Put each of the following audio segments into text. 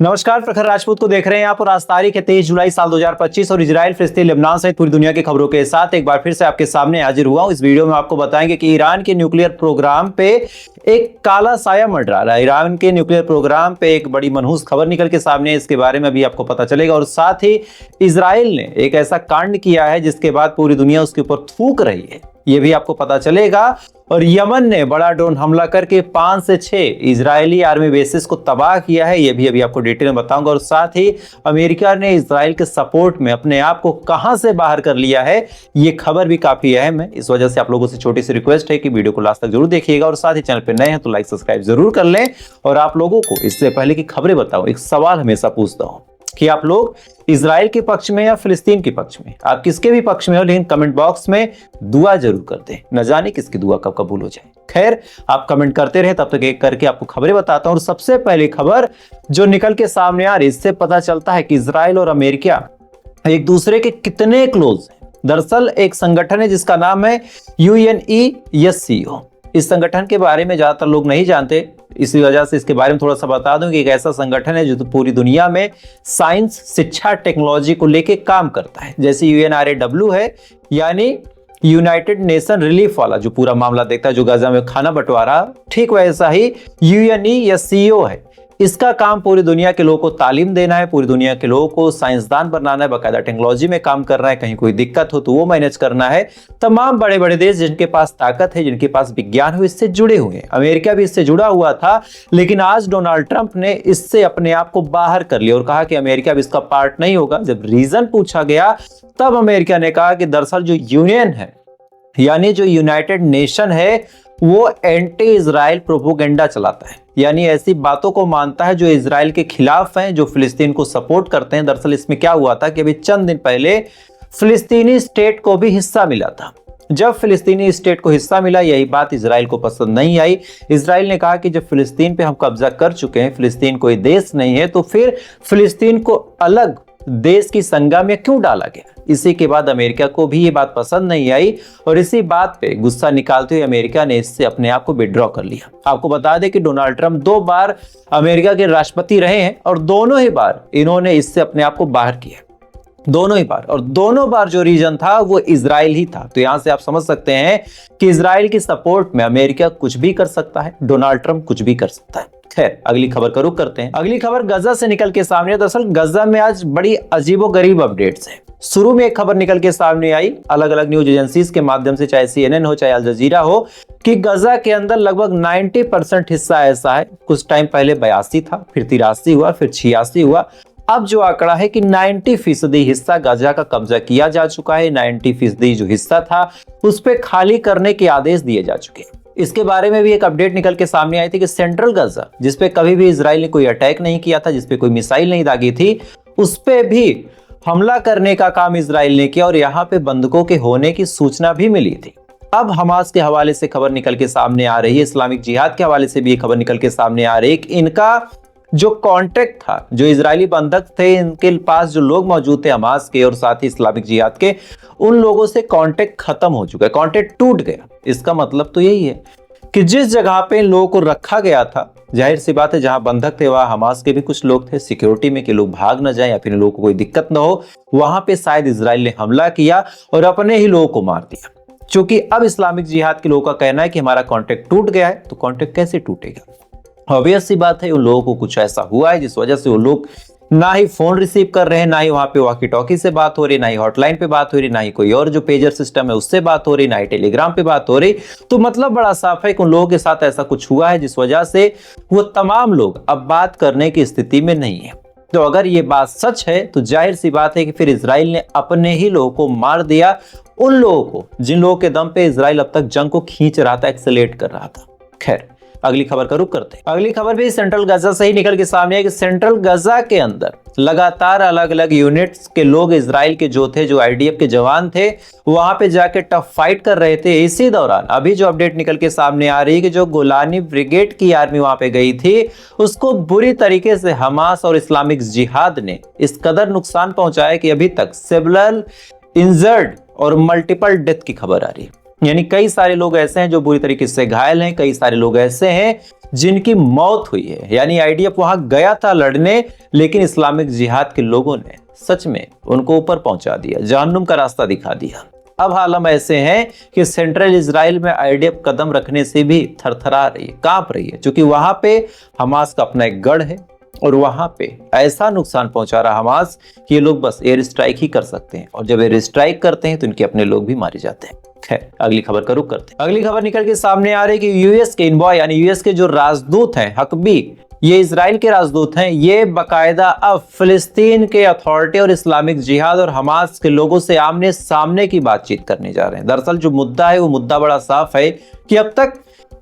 नमस्कार, प्रखर राजपूत को देख रहे हैं आप और आज तारीख है 23 जुलाई साल 2025 और इजराइल, फिलिस्तीन, लेबनान सहित पूरी दुनिया की खबरों के साथ एक बार फिर से आपके सामने हाजिर हुआ हूं। इस वीडियो में आपको बताएंगे कि ईरान के न्यूक्लियर प्रोग्राम पे एक काला साया मंडरा रहा है। ईरान के न्यूक्लियर प्रोग्राम पे एक बड़ी मनहूस खबर निकल के सामने है, इसके बारे में भी आपको पता चलेगा। और साथ ही इजराइल ने एक ऐसा कांड किया है जिसके बाद पूरी दुनिया उसके ऊपर थूक रही है, ये भी आपको पता चलेगा। और यमन ने बड़ा ड्रोन हमला करके 5 से 6 इजरायली आर्मी बेसिस को तबाह किया है, ये भी अभी आपको डिटेल में बताऊंगा। और साथ ही अमेरिका ने इजराइल के सपोर्ट में अपने आप को कहां से बाहर कर लिया है, ये खबर भी काफी अहम है। इस वजह से आप लोगों से छोटी सी रिक्वेस्ट है कि वीडियो को लास्ट तक जरूर देखिएगा और साथ ही चैनल पर नए हैं तो लाइक सब्सक्राइब जरूर कर लें। और आप लोगों को इससे पहले की खबरें बताऊं, एक सवाल हमेशा पूछता हूं कि आप लोग इजराइल के पक्ष में या फिलिस्तीन के पक्ष में, आप किसके भी पक्ष में हो, लेकिन कमेंट बॉक्स में दुआ जरूर कर दें। न जाने किसकी दुआ कब कबूल हो जाए। खैर, आप कमेंट करते रहे, तब तक एक करके आपको खबरें बताता हूं। और सबसे पहली खबर जो निकल के सामने आ रही, इससे पता चलता है कि इजराइल और अमेरिका एक दूसरे के कितने क्लोज हैं। दरअसल एक संगठन है जिसका नाम है UNESCO। इस संगठन के बारे में ज्यादातर लोग नहीं जानते, इसी वजह से इसके बारे में थोड़ा सा बता दूं कि एक ऐसा संगठन है जो तो पूरी दुनिया में साइंस, शिक्षा, टेक्नोलॉजी को लेके काम करता है। जैसे UNRAW है, यानी यूनाइटेड नेशन रिलीफ वाला जो पूरा मामला देखता है, जो गाजा में खाना बंटवारा, ठीक वैसा ही UNESCO है। इसका काम पूरी दुनिया के लोगों को तालीम देना है, पूरी दुनिया के लोगों को साइंसदान बनाना है, बाकायदा टेक्नोलॉजी में काम करना है, कहीं कोई दिक्कत हो तो वो मैनेज करना है। तमाम बड़े बड़े देश जिनके पास ताकत है, जिनके पास विज्ञान हो, इससे जुड़े हुए हैं। अमेरिका भी इससे जुड़ा हुआ था, लेकिन आज डोनाल्ड ट्रंप ने इससे अपने आप को बाहर कर लिया और कहा कि अमेरिका भी इसका पार्ट नहीं होगा। जब रीजन पूछा गया तब अमेरिका ने कहा कि दरअसल जो यूनियन है, यानी जो यूनाइटेड नेशन है, वो एंटी इजराइल प्रोपोगेंडा चलाता है, यानी ऐसी बातों को मानता है जो इजराइल के खिलाफ हैं, जो फिलिस्तीन को सपोर्ट करते हैं। दरअसल इसमें क्या हुआ था कि अभी चंद दिन पहले फिलिस्तीनी स्टेट को भी हिस्सा मिला था। जब फिलिस्तीनी स्टेट को हिस्सा मिला, यही बात इजराइल को पसंद नहीं आई। इजराइल ने कहा कि जब फिलिस्तीन पे हम कब्जा कर चुके हैं, फिलिस्तीन कोई देश नहीं है, तो फिर फिलिस्तीन को अलग देश की संज्ञा में क्यों डाला गया। इसी के बाद अमेरिका को भी ये बात पसंद नहीं आई और इसी बात पे गुस्सा निकालते हुए अमेरिका ने इससे अपने आप को विड्रॉ कर लिया। आपको बता दें कि डोनाल्ड ट्रंप 2 बार अमेरिका के राष्ट्रपति रहे हैं और दोनों ही बार इन्होंने इससे अपने आप को बाहर किया, दोनों ही बार। और दोनों बार जो रीजन था वो इजराइल ही था। तो यहां से आप समझ सकते हैं कि इजराइल की सपोर्ट में अमेरिका कुछ भी कर सकता है, डोनाल्ड ट्रंप कुछ भी कर सकता है। खैर, अगली खबर का रुख करते हैं। अगली खबर गजा से निकल के सामने। दरअसल गजा में आज बड़ी अजीबोगरीब अपडेट्स हैं। शुरू में एक खबर निकल के सामने आई अलग अलग न्यूज एजेंसीज के माध्यम से, चाहे CNN हो, चाहे अल जजीरा हो, कि गजा के अंदर लगभग 90% हिस्सा ऐसा है। कुछ टाइम पहले 82 था, फिर 83 हुआ, फिर 86 हुआ। अब जो आंकड़ा है कि 90% हिस्सा गजा का कब्जा किया जा चुका है। 90% जो हिस्सा था उस पे खाली करने के आदेश दिए जा चुके हैं। इसके बारे में भी एक अपडेट निकल के सामने आई थी कि सेंट्रल गजा, जिसपे कभी भी इजराइल ने कोई अटैक नहीं किया था, जिसपे कोई मिसाइल नहीं दागी थी, उस पे भी हमला करने का काम इजराइल ने किया और यहाँ पे बंधकों के होने की सूचना भी मिली थी। अब हमास के हवाले से खबर निकल के सामने आ रही है, इस्लामिक जिहाद के हवाले से भी खबर निकल के सामने आ रही है कि इनका जो कॉन्ट्रैक्ट था, जो इजरायली बंधक थे, इनके पास जो लोग मौजूद थे हमास के और साथ ही इस्लामिक जिहाद के, उन लोगों से कॉन्ट्रैक्ट खत्म हो चुका है, कॉन्ट्रैक्ट टूट गया। इसका मतलब तो यही है कि जिस जगह पे इन लोगों को रखा गया था, जाहिर सी बात है जहां बंधक थे वहां हमास के भी कुछ लोग थे, सिक्योरिटी में कि लोग भाग न जाए या फिर लोगों को कोई दिक्कत न हो, वहां पे शायद इजराइल ने हमला किया और अपने ही लोगों को मार दिया। क्योंकि अब इस्लामिक जिहाद के लोगों का कहना है कि हमारा कॉन्ट्रैक्ट टूट गया है, तो कॉन्ट्रैक्ट कैसे टूटेगा। ऑब्वियस सी बात है, उन लोगों को कुछ ऐसा हुआ है जिस वजह से वो लोग ना ही फोन रिसीव कर रहे हैं, ना ही वहां पे वॉकी टॉकी से बात हो रही, ना ही हॉटलाइन पे बात हो रही, ना ही कोई और जो पेजर सिस्टम है उससे बात हो रही, ना ही टेलीग्राम पे बात हो रही। तो मतलब बड़ा साफ है कि उन लोगों के साथ ऐसा कुछ हुआ है जिस वजह से वो तमाम लोग अब बात करने की स्थिति में नहीं है। तो अगर ये बात सच है तो जाहिर सी बात है कि फिर इजराइल ने अपने ही लोगों को मार दिया, उन लोगों को जिन लोगों के दम पे इजराइल अब तक जंग को खींच रहा था, एक्सेलेरेट कर रहा था। खैर, अगली खबर का रुख करते हैं। अगली खबर भी सेंट्रल गजा से ही निकल के सामने है कि सेंट्रल गजा के अंदर लगातार अलग अलग यूनिट्स के लोग इजराइल के जो थे, जो IDF के जवान थे, वहां पे जाके टफ फाइट कर रहे थे। इसी दौरान अभी जो अपडेट निकल के सामने आ रही है कि जो गोलानी ब्रिगेड की आर्मी वहां पे गई थी, उसको बुरी तरीके से हमास और इस्लामिक जिहाद ने इस कदर नुकसान पहुंचाया कि अभी तक सेवरल इंजर्ड और मल्टीपल डेथ की खबर आ रही है। यानी कई सारे लोग ऐसे हैं जो बुरी तरीके से घायल हैं, कई सारे लोग ऐसे हैं जिनकी मौत हुई है। यानी आईडीएफ वहां गया था लड़ने, लेकिन इस्लामिक जिहाद के लोगों ने सच में उनको ऊपर पहुंचा दिया, जहन्नुम का रास्ता दिखा दिया। अब हालत ऐसे हैं कि सेंट्रल इजराइल में आईडीएफ कदम रखने से भी थरथरा रही है, कांप रही है, क्योंकि वहां पे हमास का अपना एक गढ़ है और वहां पे ऐसा नुकसान पहुंचा रहा हमास कि ये लोग बस एयर स्ट्राइक ही कर सकते हैं, और जब एयर स्ट्राइक करते हैं तो इनके अपने लोग भी मारे जाते हैं। खैर, अगली खबर का रुख करते हैं। अगली खबर निकल के सामने आ रही है कि यूएस के इनवॉय यानी यूएस के जो राजदूत हैं हकबी, ये इजराइल के राजदूत हैं, ये बाकायदा अब फिलिस्तीन के अथॉरिटी और इस्लामिक जिहाद और हमास के लोगों से आमने सामने की बातचीत करने जा रहे हैं। दरअसल जो मुद्दा है वो मुद्दा बड़ा साफ है कि अब तक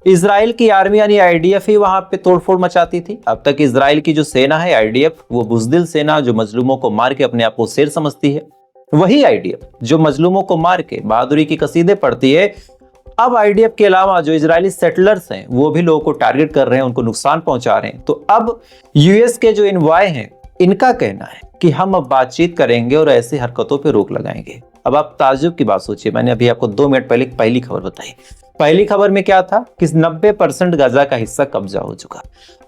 इजराइल की आर्मी यानी आईडीएफ ही वहां पे तोड़फोड़ मचाती थी। अब तक इजराइल की जो सेना है आईडीएफ, वो बुजदिल सेना जो मजलूमों को मार के अपने आप को शेर समझती है, वही आईडीएफ जो मजलूमों को मार के बहादुरी की कसीदे पढ़ती है, अब आईडीएफ के अलावा जो इजरायली सेटलर्स हैं वो भी लोगों को टारगेट कर रहे हैं, उनको नुकसान पहुंचा रहे हैं। तो अब यूएस के जो इनवॉय हैं, इनका कहना है कि हम अब बातचीत करेंगे और ऐसी हरकतों पे रोक लगाएंगे। अब आप ताज्जुब की बात सोचिए, मैंने अभी आपको 2 मिनट पहले पहली खबर बताई। पहली खबर में क्या था कि 90% गाजा का हिस्सा कब्जा हो चुका।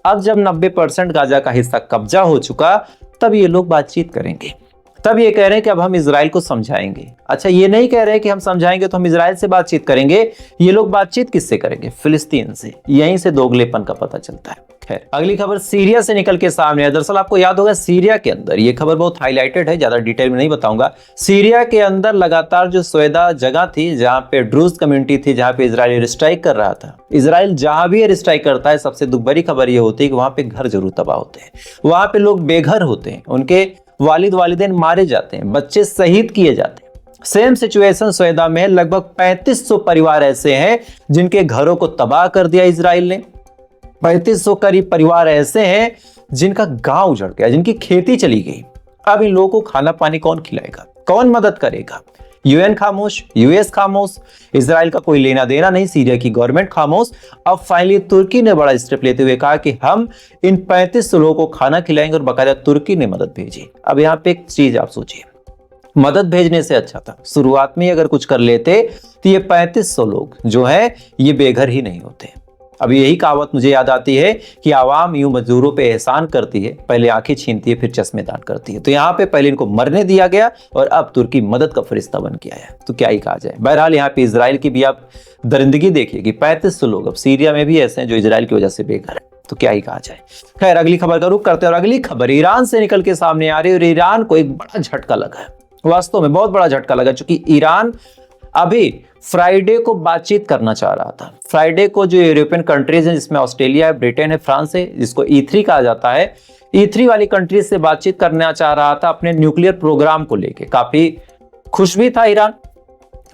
अब जब 90% गाजा का हिस्सा कब्जा हो चुका, तब ये लोग बातचीत करेंगे। तब ये कह रहे हैं कि अब हम इजराइल को समझाएंगे। अच्छा, ये नहीं कह रहे हैं कि हम समझाएंगे तो हम इजराइल से बातचीत करेंगे। ये लोग बातचीत किससे करेंगे? फिलिस्तीन से। यहीं से दोगलेपन का पता चलता है। खैर, अगली खबर सीरिया से निकल के सामने है। दरअसल आपको याद होगा सीरिया के अंदर, ये खबर बहुत हाईलाइटेड है, ज्यादा डिटेल में नहीं बताऊंगा। सीरिया के अंदर लगातार जो स्वेदा जगह थी जहां पे ड्रूज कम्युनिटी थी, जहां पे इजराइल एयर स्ट्राइक कर रहा था। इजराइल जहां भी एयर स्ट्राइक करता है, सबसे दुख भरी खबर ये होती है कि वहां पे घर जरूर तबाह होते हैं, वहां पे लोग बेघर होते हैं, उनके वालिद वालिदैन मारे जाते हैं, बच्चे शहीद किए जाते हैं। सेम सिचुएशन स्वेदा में लगभग 3500 परिवार ऐसे हैं जिनके घरों को तबाह कर दिया इजराइल ने। 3500 करीब परिवार ऐसे हैं जिनका गांव उजड़ गया, जिनकी खेती चली गई। अब इन लोगों को खाना पानी कौन खिलाएगा, कौन मदद करेगा? यूएन खामोश, यूएस खामोश, इजराइल का कोई लेना देना नहीं, सीरिया की गवर्नमेंट खामोश। अब फाइनली तुर्की ने बड़ा स्टेप लेते हुए कहा कि हम इन 3500 लोगों को खाना खिलाएंगे, और बाकायदा तुर्की ने मदद भेजी। अब यहाँ पे एक चीज आप सोचिए, मदद भेजने से अच्छा था शुरुआत में अगर कुछ कर लेते तो ये 3500 लोग जो है ये बेघर ही नहीं होते। अब यही कहावत मुझे याद आती है कि आवाम यूं मजदूरों पे एहसान करती है, पहले आंखें छीनती है फिर चश्मे दान करती है। तो यहाँ पे पहले इनको मरने दिया गया और अब तुर्की मदद का फरिश्ता बन के आया। तो क्या ही कहा जाए। बहरहाल यहाँ पे इजराइल की भी आप दरिंदगी देखिए कि 3500 लोग अब सीरिया में भी ऐसे हैं जो इजराइल की वजह से बेघर है। तो क्या ही कहा जाए। खैर, अगली खबर का रुख करते हैं और अगली खबर ईरान से निकल के सामने आ रही है और ईरान को एक बड़ा झटका लगा है, वास्तव में बहुत बड़ा झटका लगा, क्योंकि ईरान अभी फ्राइडे को बातचीत करना चाह रहा था। फ्राइडे को जो यूरोपियन कंट्रीज हैं, जिसमें ऑस्ट्रेलिया है, ब्रिटेन है, फ्रांस है, जिसको E3 कहा जाता है, E3 वाली कंट्रीज से बातचीत करना चाह रहा था अपने न्यूक्लियर प्रोग्राम को लेके। काफी खुश भी था ईरान,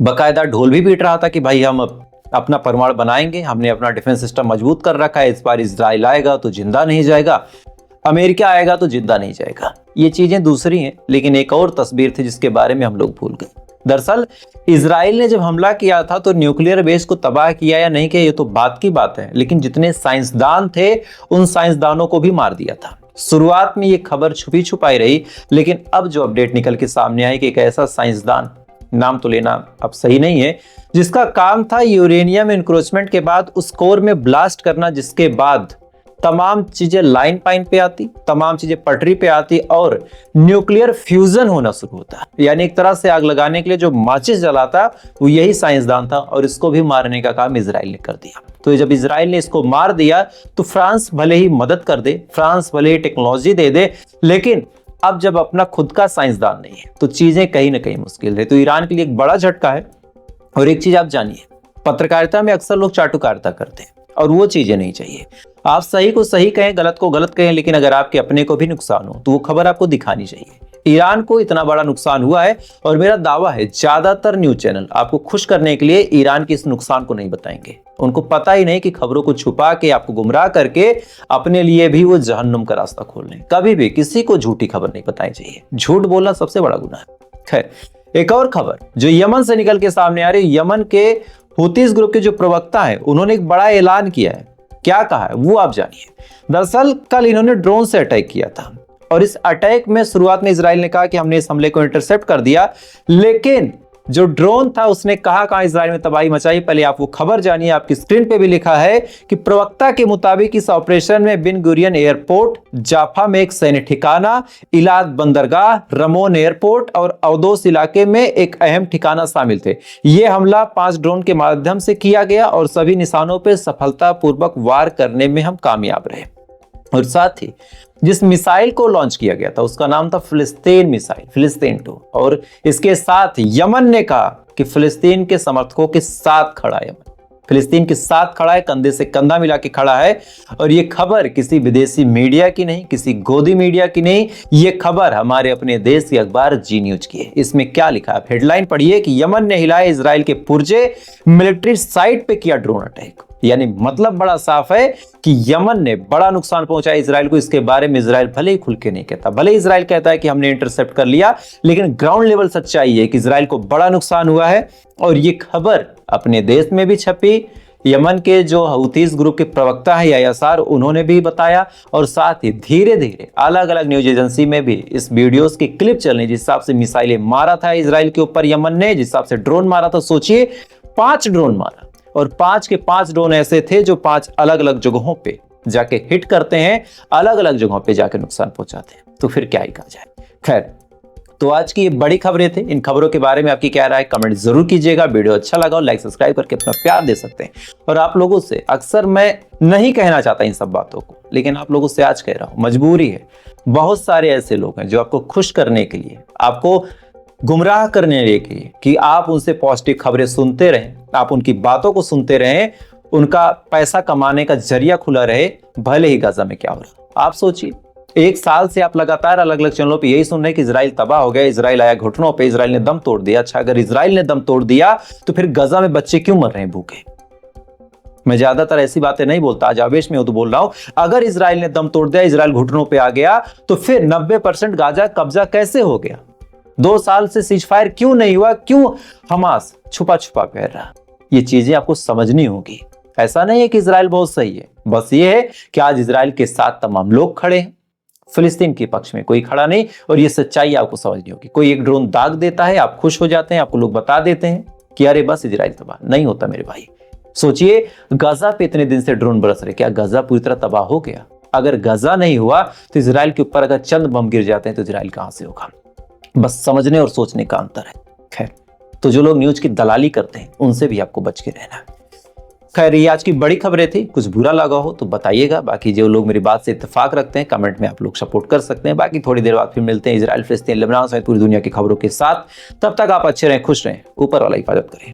बाकायदा ढोल भी पीट रहा था कि भाई हम अपना परमाणु बनाएंगे, हमने अपना डिफेंस सिस्टम मजबूत कर रखा है, इस बार इजराइल आएगा तो जिंदा नहीं जाएगा, अमेरिका आएगा तो जिंदा नहीं जाएगा। ये चीजें दूसरी हैं, लेकिन एक और तस्वीर थी जिसके बारे में हम लोग भूल गए। दरअसल इजराइल ने जब हमला किया था तो न्यूक्लियर बेस को तबाह किया या नहीं किया ये तो बात की बात है, लेकिन जितने साइंसदान थे उन साइंसदानों को भी मार दिया था। शुरुआत में ये खबर छुपी छुपाई रही, लेकिन अब जो अपडेट निकल के सामने आई कि एक ऐसा साइंसदान, नाम तो लेना अब सही नहीं है, जिसका काम था यूरेनियम इंक्रोचमेंट के बाद उस कोर में ब्लास्ट करना, जिसके बाद तमाम चीजें लाइन पाइन पे आती, तमाम चीजें पटरी पे आती और न्यूक्लियर फ्यूजन होना शुरू होता। यानी एक तरह से आग लगाने के लिए जो माचिस जलाता वो यही साइंसदान था, और इसको भी मारने का काम इजराइल ने कर दिया। तो जब इजराइल ने इसको मार दिया तो फ्रांस भले ही मदद कर दे, फ्रांस भले ही टेक्नोलॉजी दे दे, लेकिन अब जब अपना खुद का साइंसदान नहीं है तो चीजें कहीं ना कहीं मुश्किल है। तो ईरान के लिए एक बड़ा झटका है। और एक चीज आप जानिए, पत्रकारिता में अक्सर लोग चाटुकारिता करते हैं और वो चीजें नहीं चाहिए। आप सही को सही कहें, गलत को गलत कहें, लेकिन अगर आपके अपने को भी नुकसान हो तो वो खबर आपको दिखानी चाहिए। ईरान को इतना बड़ा नुकसान हुआ है और मेरा दावा है ज्यादातर न्यूज चैनल आपको खुश करने के लिए ईरान के इस नुकसान को नहीं बताएंगे। उनको पता ही नहीं कि खबरों को छुपा के, आपको गुमराह करके अपने लिए भी वो जहन्नुम का रास्ता खोल लें। कभी भी किसी को झूठी खबर नहीं बतानी चाहिए। झूठ बोलना सबसे बड़ा गुनाह है। खैर, एक और खबर जो यमन से निकल के सामने आ रही, यमन के हुतीस ग्रुप के जो प्रवक्ता है उन्होंने एक बड़ा ऐलान किया है। क्या कहा है वो आप जानिए। दरअसल कल इन्होंने ड्रोन से अटैक किया था और इस अटैक में शुरुआत में इजराइल ने कहा कि हमने इस हमले को इंटरसेप्ट कर दिया, लेकिन जो ड्रोन था उसने कहां इजराइल में तबाही मचाई, पहले आप वो खबर जानिए। आपकी स्क्रीन पे भी लिखा है कि प्रवक्ता के मुताबिक इस ऑपरेशन में बिन गुरियन एयरपोर्ट, जाफा में एक सैन्य ठिकाना, इलाद बंदरगाह, रमोन एयरपोर्ट और अवदोस इलाके में एक अहम ठिकाना शामिल थे। यह हमला 5 ड्रोन के माध्यम से किया गया और सभी निशानों पर सफलतापूर्वक वार करने में हम कामयाब रहे। और साथ ही जिस मिसाइल को लॉन्च किया गया था उसका नाम था फिलिस्तीन मिसाइल, फिलिस्तीन 2। और इसके साथ यमन ने कहा कि फिलिस्तीन के समर्थकों के साथ खड़ा है, यमन फिलिस्तीन के साथ खड़ा है, कंधे से कंधा मिला के खड़ा है। और ये खबर किसी विदेशी मीडिया की नहीं, किसी गोदी मीडिया की नहीं, ये खबर हमारे अपने देश के अखबार जी न्यूज की है। इसमें क्या लिखा है, हेडलाइन पढ़िए कि यमन ने हिलाए इजराइल के पुर्जे, मिलिट्री साइट पे किया ड्रोन अटैक। यानी मतलब बड़ा साफ है कि यमन ने बड़ा नुकसान पहुंचाया इजराइल को। इसके बारे में इजराइल भले ही खुल के नहीं कहता, भले इजराइल कहता है कि हमने इंटरसेप्ट कर लिया, लेकिन ग्राउंड लेवल सच्चाई है कि इजराइल को बड़ा नुकसान हुआ है। और ये खबर अपने देश में भी छपी, यमन के जो हूतीस ग्रुप के प्रवक्ता है यासार, उन्होंने भी बताया। और साथ ही धीरे धीरे अलग अलग न्यूज एजेंसी में भी इस वीडियोस की क्लिप चलने, जिस हिसाब से मिसाइलें मारा था इजराइल के ऊपर यमन ने, जिस हिसाब से ड्रोन मारा था, सोचिए 5 ड्रोन मारा और 5 के 5 ड्रोन ऐसे थे जो 5 अलग अलग जगहों पे जाके हिट करते हैं, अलग अलग जगहों पे जाके नुकसान पहुंचाते हैं। तो फिर क्या ही कहा जाए। खैर, तो आज की ये बड़ी खबरें थे। इन खबरों के बारे में आपकी क्या राय है कमेंट जरूर कीजिएगा। वीडियो अच्छा लगा और लाइक सब्सक्राइब करके अपना प्यार दे सकते हैं। और आप लोगों से अक्सर मैं नहीं कहना चाहता इन सब बातों को, लेकिन आप लोगों से आज कह रहा हूं, मजबूरी है। बहुत सारे ऐसे लोग हैं जो आपको खुश करने के लिए, आपको गुमराह करने के लिए कि आप उनसे पॉजिटिव खबरें सुनते रहें, आप उनकी बातों को सुनते रहें, उनका पैसा कमाने का जरिया खुला रहे, भले ही गाजा में क्या हो रहा। आप सोचिए, 1 साल से आप लगातार अलग अलग चैनलों पे यही सुन रहे हैं कि इजराइल तबाह हो गया, इजराइल आया घुटनों पे, इजराइल ने दम तोड़ दिया। अच्छा, अगर इजराइल ने दम तोड़ दिया तो फिर गजा में बच्चे क्यों मर रहे हैं भूखे? मैं ज्यादातर ऐसी बातें नहीं बोलता, आज आवेश में हूं तो बोल रहा हूं। अगर इजराइल ने दम तोड़ दिया, इजराइल घुटनों पे आ गया, तो फिर 90% गाजा कब्जा कैसे हो गया? 2 साल से सीजफायर क्यों नहीं हुआ? क्यों हमास छुपा छुपा कर रहा? ये चीजें आपको समझनी होगी। ऐसा नहीं है कि इजराइल बहुत सही है, बस ये है कि आज इजराइल के साथ तमाम लोग खड़े हैं, फिलिस्तीन के पक्ष में कोई खड़ा नहीं। और ये सच्चाई आपको समझनी होगी। कोई एक ड्रोन दाग देता है, आप खुश हो जाते हैं, आपको लोग बता देते हैं कि अरे बस इजराइल तबाह नहीं होता। मेरे भाई सोचिए, गजा पे इतने दिन से ड्रोन बरस रहे, क्या गजा पूरी तरह तबाह हो गया? अगर गजा नहीं हुआ तो इजराइल के ऊपर अगर चंद बम गिर जाते हैं तो इजराइल कहां से होगा? बस समझने और सोचने का अंतर है। खैर, तो जो लोग न्यूज की दलाली करते हैं उनसे भी आपको बच के रहना है। खैर, ये आज की बड़ी खबरें थी। कुछ बुरा लगा हो तो बताइएगा। बाकी जो लोग मेरी बात से इत्तेफाक रखते हैं कमेंट में आप लोग सपोर्ट कर सकते हैं। बाकी थोड़ी देर बाद फिर मिलते हैं इजराइल, फिलिस्तीन, लेबनान सहित पूरी दुनिया की खबरों के साथ। तब तक आप अच्छे रहें, खुश रहें, ऊपर वाला हिफाजत करें।